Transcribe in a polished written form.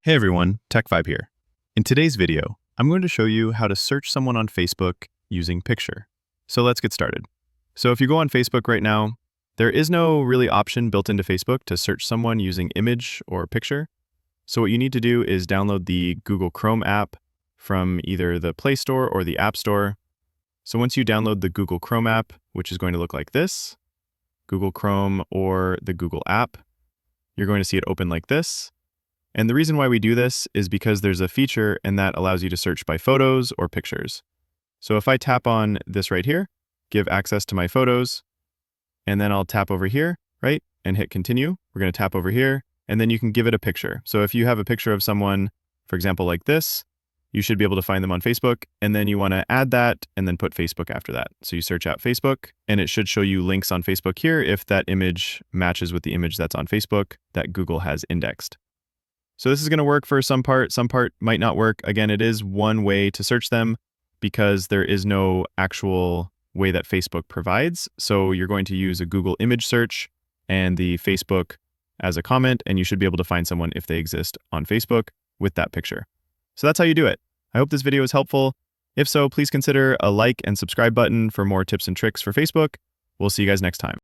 Hey everyone, Tech5 here. In today's video, I'm going to show you how to search someone on Facebook using Picture. So let's get started. So if you go on Facebook right now, there is no really option built into Facebook to search someone using image or picture. So what you need to do is download the Google Chrome app from either the Play Store or the App Store. So once you download the Google Chrome app, which is going to look like this, Google Chrome or the Google app, you're going to see it open like this. And the reason why we do this is because there's a feature and that allows you to search by photos or pictures. So if I tap on this right here, give access to my photos, and then I'll tap over here, right, and hit continue. We're going to tap over here, and then you can give it a picture. So if you have a picture of someone, for example, like this, you should be able to find them on Facebook, and then you want to add that and then put Facebook after that. So you search out Facebook, and it should show you links on Facebook here if that image matches with the image that's on Facebook that Google has indexed. So this is going to work for some part might not work. Again, it is one way to search them because there is no actual way that Facebook provides. So you're going to use a Google image search and the Facebook as a comment, and you should be able to find someone if they exist on Facebook with that picture. So that's how you do it. I hope this video is helpful. If so, please consider a like and subscribe button for more tips and tricks for Facebook. We'll see you guys next time.